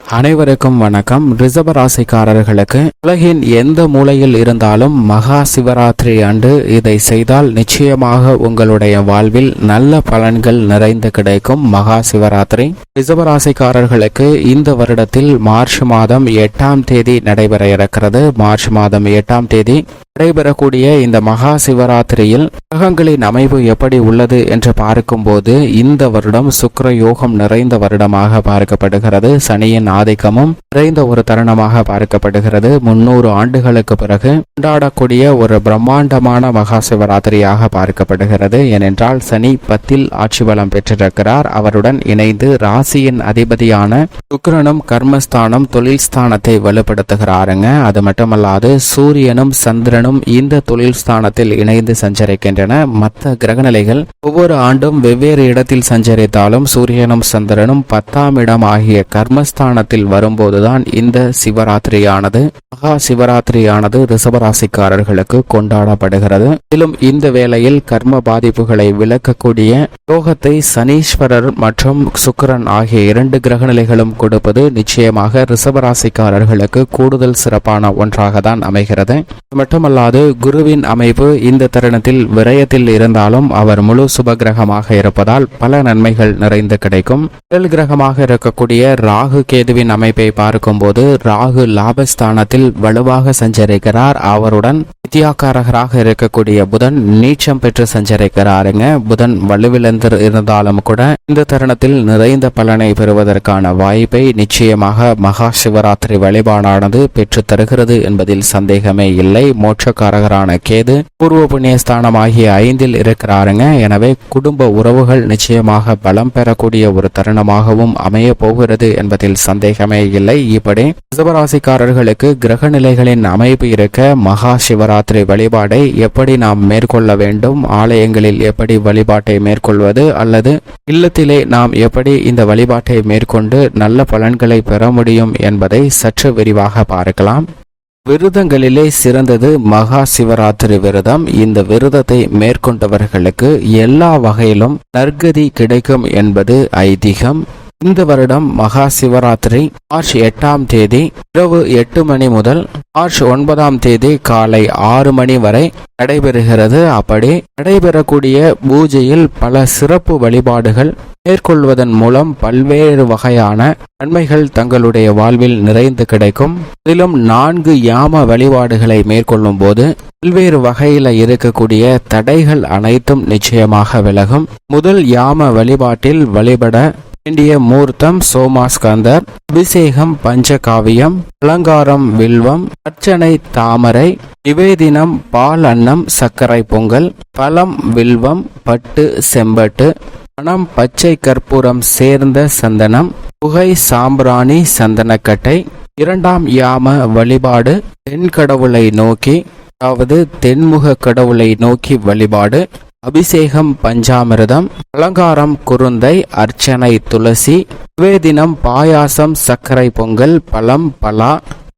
அனைவருக்கும் வணக்கம். ரிஷப ராசிக்காரர்களுக்கு உலகின் எந்த மூலையில் இருந்தாலும் மகா சிவராத்திரி அன்று இதை செய்தால் நிச்சயமாக உங்களுடைய வாழ்வில் நல்ல பலன்கள் நிறைந்து கிடைக்கும். மகா சிவராத்திரி ரிஷப ராசிக்காரர்களுக்கு இந்த வருடத்தில் மார்ச் மாதம் 8ஆம் தேதி நடைபெற இருக்கிறது. மார்ச் மாதம் 8ஆம் தேதி நடைபெறக்கூடிய இந்த மகா சிவராத்திரியில் கிரகங்களின் அமைப்பு எப்படி உள்ளது என்று பார்க்கும்போது இந்த வருடம் சுக்கிர யோகம் நிறைந்த வருடமாக பார்க்கப்படுகிறது. சனியின் ஆதிக்கமும் நிறைந்த ஒரு தருணமாக பார்க்கப்படுகிறது. 300 ஆண்டுகளுக்கு பிறகு கொண்டாடக்கூடிய ஒரு பிரம்மாண்டமான மகா சிவராத்திரியாக பார்க்கப்படுகிறது. ஏனென்றால் சனி 10இல் ஆட்சி பலம் பெற்றிருக்கிறார். அவருடன் இணைந்து ராசியின் அதிபதியான சுக்கிரனும் கர்மஸ்தானம் தொழில் ஸ்தானத்தை வலுப்படுத்துகிறாருங்க. அது மட்டுமல்லாது சூரியனும் சந்திரனும் இந்த தொழில் ஸ்தானத்தில் இணைந்து சஞ்சரிக்கின்றன. மற்ற கிரகநிலைகள் ஒவ்வொரு ஆண்டும் வெவ்வேறு இடத்தில் சஞ்சரித்தாலும் சூரியனும் சந்திரனும் 10ஆம் இடம் ஆகிய கர்மஸ்தானத்தில் வரும்போதுதான் இந்த சிவராத்திரியானது மகா சிவராத்திரியானது ரிஷபராசிக்காரர்களுக்கு கொண்டாடப்படுகிறது. மேலும் இந்த வேளையில் கர்ம பாதிப்புகளை விளக்கக்கூடிய யோகத்தை சனீஸ்வரர் மற்றும் சுக்கிரன் ஆகிய 2 கிரகநிலைகளும் கொடுப்பது நிச்சயமாக ரிஷபராசிக்காரர்களுக்கு கூடுதல் சிறப்பான ஒன்றாக தான் அமைகிறது. மட்டுமல்லாது குருவின் அமைப்பு இந்த தருணத்தில் விரயத்தில் இருந்தாலும் அவர் முழு சுப கிரகமாக இருப்பதால் பல நன்மைகள் நிறைந்து கிடைக்கும். முதல் கிரகமாக இருக்கக்கூடிய ராகு கேதுவின் அமைப்பை பார்க்கும்போது ராகு லாபஸ்தானத்தில் வலுவாக சஞ்சரிக்கிறார். அவருடன் வித்யாகாரகராக இருக்கக்கூடிய புதன் நீச்சம் பெற்று சஞ்சரிக்கிறாருங்க. புதன் வலுவிழந்து இருந்தாலும் கூட இந்த தருணத்தில் நிறைந்த பலனை பெறுவதற்கான வாய்ப்பை நிச்சயமாக மகா சிவராத்திரி வழிபாடானது பெற்று தருகிறது என்பதில் சந்தேகமே இல்லை. மோட்சக்காரகரான கேது பூர்வ புண்ணிய ஸ்தானம் ஆகிய 5இல் இருக்கிறாருங்க. எனவே குடும்ப உறவுகள் நிச்சயமாக பலம் பெறக்கூடிய ஒரு தருணமாகவும் அமைய போகிறது என்பதில் சந்தேகமே இல்லை. இப்படி ரிஷபராசிக்காரர்களுக்கு கிரக நிலைகளின் அமைப்பு இருக்க மகா சிவராத்திரி வழிபாடை எப்படி நாம் மேற்கொள்ள வேண்டும், ஆலயங்களில் எப்படி வழிபாட்டை மேற்கொள்வது அல்லது இல்லத்திலே நாம் எப்படி இந்த வழிபாட்டை மேற்கொண்டு நல்ல பலன்களை பெற முடியும் என்பதை சற்று விரிவாக பார்க்கலாம். விரதங்களிலே சிறந்தது மகா சிவராத்திரி விரதம். இந்த விரதத்தை மேற்கொண்டவர்களுக்கு எல்லா வகையிலும் நற்கதி கிடைக்கும் என்பது ஐதீகம். இந்த வருடம் மகா சிவராத்திரி மார்ச் 8ஆம் தேதி இரவு 8 மணி முதல் மார்ச் 9ஆம் தேதி காலை 6 மணி வரை நடைபெறுகிறது. அப்படி நடைபெறக்கூடிய பூஜையில் பல சிறப்பு வழிபாடுகள் மேற்கொள்வதன் மூலம் பல்வேறு வகையான நன்மைகள் தங்களுடைய வாழ்வில் நிறைந்து கிடைக்கும். இதிலும் 4 யாம வழிபாடுகளை மேற்கொள்ளும் போது பல்வேறு வகையில இருக்கக்கூடிய தடைகள் அனைத்தும் நிச்சயமாக விலகும். முதல் யாம வழிபாட்டில் வழிபட வேண்டிய மூர்த்தம் சோமாஸ்கந்தர், அபிஷேகம் பஞ்சகாவியம், அலங்காரம் வில்வம், அர்ச்சனை தாமரை, நிவேதினம் பால் அன்னம் சர்க்கரை பொங்கல், பழம் வில்வம், பட்டு செம்பட்டு, பணம் பச்சை கற்பூரம் சேர்ந்த சந்தனம், புகை சாம்பிராணி சந்தனக்கட்டை. 2ஆம் யாம வழிபாடு தென்கடவுளை நோக்கி, அதாவது தென்முக கடவுளை நோக்கி வழிபாடு, அபிஷேகம் பஞ்சாமிர்தம், அலங்காரம் குருந்தை, அர்ச்சனை துளசி, நிவேதினம் பாயாசம் சர்க்கரை பொங்கல், பழம் பலா,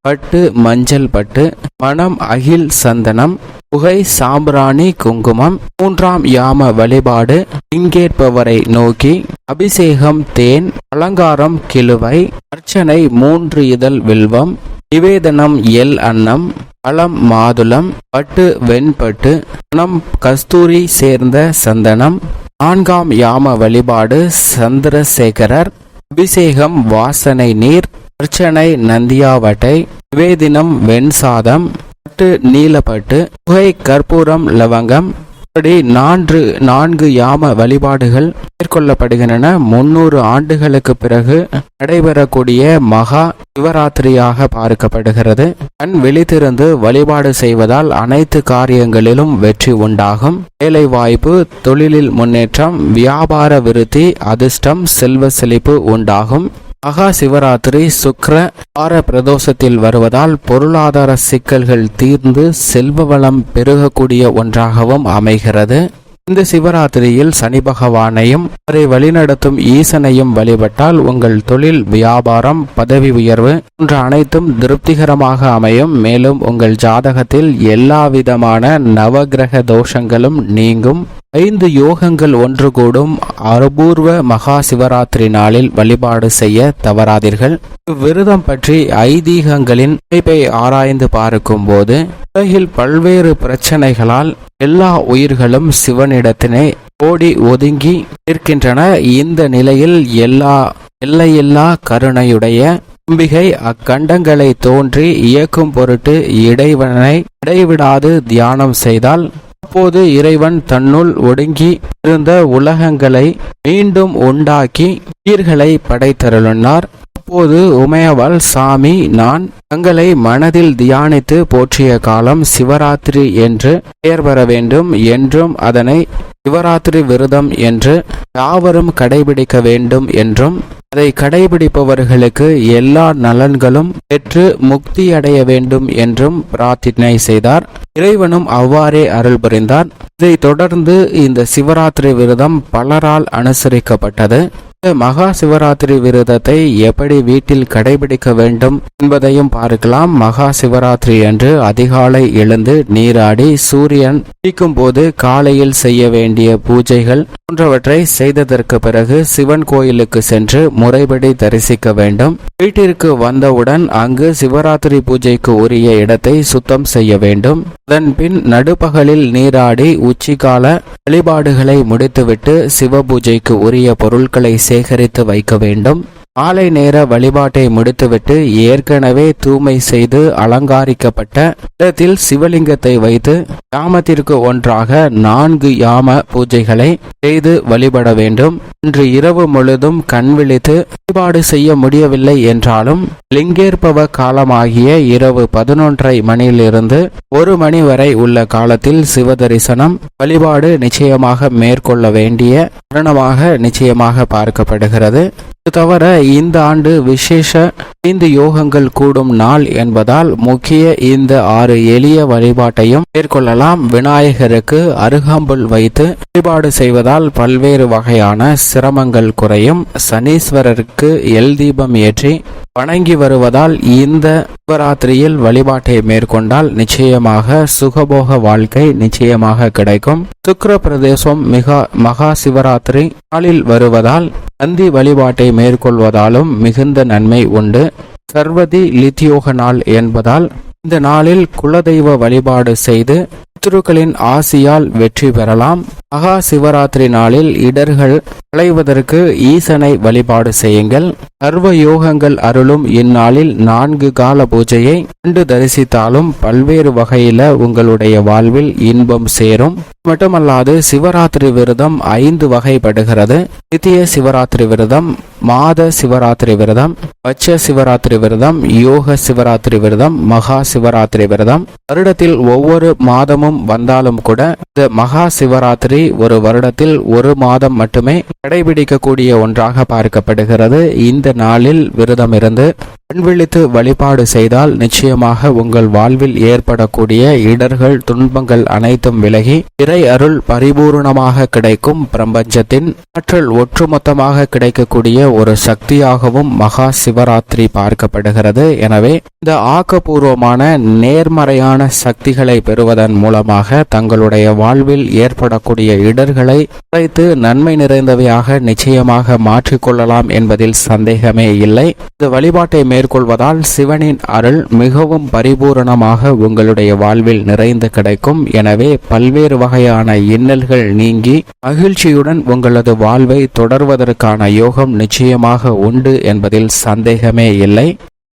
பட்டு மஞ்சள் பட்டு, மணம் அகில் சந்தனம், புகை சாம்பிராணி குங்குமம். 3ஆம் யாம வழிபாடு இங்கேற்பவரை நோக்கி, அபிஷேகம் தேன், அலங்காரம் கிழுவை, அர்ச்சனை 3 இதழ் வில்வம், நிவேதனம் எல் அன்னம், பழம் மாதுளம், பட்டு வெண்பட்டு, பணம் கஸ்தூரி சேர்ந்த சந்தனம். 4ஆம் யாம வழிபாடு சந்திரசேகரர், அபிஷேகம் வாசனை நீர், அர்ச்சனை நந்தியாவட்டை, நிவேதினம் வெண்சாதம், பட்டு நீலப்பட்டு, புகை கற்பூரம் லவங்கம். இப்படி 4 யாம வழிபாடுகள் மேற்கொள்ளப்படுகின்றன. 300 ஆண்டுகளுக்கு பிறகு நடைபெறக்கூடிய மகா சிவராத்திரியாக பார்க்கப்படுகிறது. கண் விழித்திருந்து வழிபாடு செய்வதால் அனைத்து காரியங்களிலும் வெற்றி உண்டாகும். வேலை வாய்ப்பு, தொழிலில் முன்னேற்றம், வியாபார விருத்தி, அதிர்ஷ்டம், செல்வ செழிப்பு உண்டாகும். மகா சிவராத்திரி சுக்கிர வார பிரதோஷத்தில் வருவதால் பொருளாதார சிக்கல்கள் தீர்ந்து செல்வ வளம் பெருகக்கூடிய ஒன்றாகவும் அமைகிறது. இந்த சிவராத்திரியில் சனி பகவானையும் அவரை வழிநடத்தும் ஈசனையும் வழிபட்டால் உங்கள் தொழில், வியாபாரம், பதவி உயர்வு போன்ற அனைத்தும் திருப்திகரமாக அமையும். மேலும் உங்கள் ஜாதகத்தில் எல்லாவிதமான நவகிரக தோஷங்களும் நீங்கும். 5 யோகங்கள் ஒன்று கூடும் அபூர்வ மகா சிவராத்திரி நாளில் வழிபாடு செய்ய தவறாதீர்கள். விரதம் பற்றி ஐதீகங்களின் அமைப்பை ஆராய்ந்து பார்க்கும் போது உலகில் பல்வேறு பிரச்சனைகளால் எல்லா உயிர்களும் சிவனிடத்தினை ஓடி ஒதுங்கி நிற்கின்றன. இந்த நிலையில் எல்லையில்லா கருணையுடைய அம்பிகை அக்கண்டங்களை தோன்றி இயக்கும் பொருட்டு இடைவிடாது தியானம் செய்தால் அப்போது இறைவன் தன்னுள் ஒடுங்கி இருந்த உலகங்களை மீண்டும் உண்டாக்கி உயிர்களை படைத்தருளினார். அப்போது உமையவள், சாமி, நான் தங்களை மனதில் தியானித்து போற்றிய காலம் சிவராத்திரி என்று பெயர் பெற வேண்டும் என்றும் அதனை சிவராத்திரி விரதம் என்று யாவரும் கடைபிடிக்க வேண்டும் என்றும் அதை கடைபிடிப்பவர்களுக்கு எல்லா நலன்களும் பெற்று முக்தி அடைய வேண்டும் என்றும் பிரார்த்தனை செய்தார். இறைவனும் அவ்வாறே அருள் புரிந்தார். இதைத் தொடர்ந்து இந்த சிவராத்திரி விரதம் பலரால் அனுசரிக்கப்பட்டது. மகா சிவராத்திரி விரதத்தை எப்படி வீட்டில் கடைபிடிக்க வேண்டும் என்பதையும் பார்க்கலாம். மகா சிவராத்திரி அன்று அதிகாலை எழுந்து நீராடி சூரியன் உதிக்கும் போது காலையில் செய்ய வேண்டிய பூஜைகள் போன்றவற்றை செய்ததற்கு பிறகு சிவன் கோயிலுக்கு சென்று முறைப்படி தரிசிக்க வேண்டும். வீட்டிற்கு வந்தவுடன் அங்கு சிவராத்திரி பூஜைக்கு உரிய இடத்தை சுத்தம் செய்ய வேண்டும். அதன் பின் நடுப்பகலில் நீராடி உச்சிகால வழிபாடுகளை முடித்துவிட்டு சிவ பூஜைக்கு உரிய பொருட்களை சேகரித்து வைக்க வேண்டும். மாலை நேர வழிபாட்டை முடித்துவிட்டு ஏற்கனவே தூய்மை செய்து அலங்காரிக்கப்பட்ட இடத்தில் சிவலிங்கத்தை வைத்து யாமத்திற்கு ஒன்றாக 4 யாம பூஜைகளை செய்து வழிபட வேண்டும். இன்று இரவு முழுதும் கண் விழித்து வழிபாடு செய்ய முடியவில்லை என்றாலும் லிங்கேற்பவ காலமாகிய இரவு 11:30 மணியிலிருந்து 1 மணி வரை உள்ள காலத்தில் சிவ தரிசனம் வழிபாடு நிச்சயமாக மேற்கொள்ள வேண்டிய தருணமாக நிச்சயமாக பார்க்கப்படுகிறது. இது தவிர இந்த ஆண்டு விசேஷ 5 யோகங்கள் கூடும் நாள் என்பதால் முக்கிய இந்த 6 எளிய வழிபாட்டையும் மேற்கொள்ளலாம். விநாயகருக்கு அருகம்புல் வைத்து வழிபாடு செய்வதால் பல்வேறு வகையான சிரமங்கள் குறையும். சனீஸ்வரருக்கு எல் தீபம் ஏற்றி வணங்கி வருவதால் இந்த சிவராத்திரியில் வழிபாட்டை மேற்கொண்டால் நிச்சயமாக சுகபோக வாழ்க்கை நிச்சயமாக கிடைக்கும். சுக்கிர பிரதேசம் மகா சிவராத்திரி நாளில் வருவதால் நந்தி வழிபாட்டை மேற்கொள்வதாலும் மிகுந்த நன்மை உண்டு. சர்வதி லித்தியோக நாள் என்பதால் இந்த நாளில் குலதெய்வ வழிபாடு செய்து பித்ருக்களின் ஆசியால் வெற்றி பெறலாம். மகா சிவராத்திரி நாளில் இடர்கள் களைவதற்கு ஈசனை வழிபாடு செய்யுங்கள். சர்வ யோகங்கள் அருளும் இந்நாளில் 4 கால பூஜையை கண்டு தரிசித்தாலும் பல்வேறு வகையில உங்களுடைய வாழ்வில் இன்பம் சேரும். மட்டுமல்லாது சிவராத்திரி விரதம் 5 வகைப்படுகிறது. நித்திய சிவராத்திரி விரதம், மாத சிவராத்திரி விரதம், பட்ச சிவராத்திரி விரதம், யோக சிவராத்திரி விரதம், மகா சிவராத்திரி விரதம். வருடத்தில் ஒவ்வொரு மாதமும் வந்தாலும் கூட இந்த மகா சிவராத்திரி ஒரு வருடத்தில் 1 மாதம் மட்டுமே கடைபிடிக்கக்கூடிய ஒன்றாக பார்க்கப்படுகிறது. இந்த நாளில் விரதம் இருந்து கண் விழித்து வழிபாடு செய்தால் நிச்சயமாக உங்கள் வாழ்வில் ஏற்படக்கூடிய இடர்கள், துன்பங்கள் அனைத்தும் விலகி இறை அருள் பரிபூர்ணமாக கிடைக்கும். பிரபஞ்சத்தின் ஆற்றல் ஒட்டுமொத்தமாக கிடைக்கக்கூடிய ஒரு சக்தியாகவும் மகா சிவராத்திரி பார்க்கப்படுகிறது. எனவே இந்த ஆக்கப்பூர்வமான நேர்மறையான சக்திகளை பெறுவதன் மூலமாக தங்களுடைய வாழ்வில் ஏற்படக்கூடிய இடர்களை குறைத்து நன்மை நிறைந்தவையாக நிச்சயமாக மாற்றிக்கொள்ளலாம் என்பதில் சந்தேகமே இல்லை. இந்த வழிபாட்டை மேற்கொள்வதால் சிவனின் அருள் மிகவும் பரிபூரணமாக உங்களுடைய வாழ்வில் நிறைந்து கிடைக்கும். எனவே பல்வேறு வகையான இன்னல்கள் நீங்கி மகிழ்ச்சியுடன் உங்களது வாழ்வை தொடர்வதற்கான யோகம் நிச்சயமாக உண்டு என்பதில் சந்தேகமே இல்லை.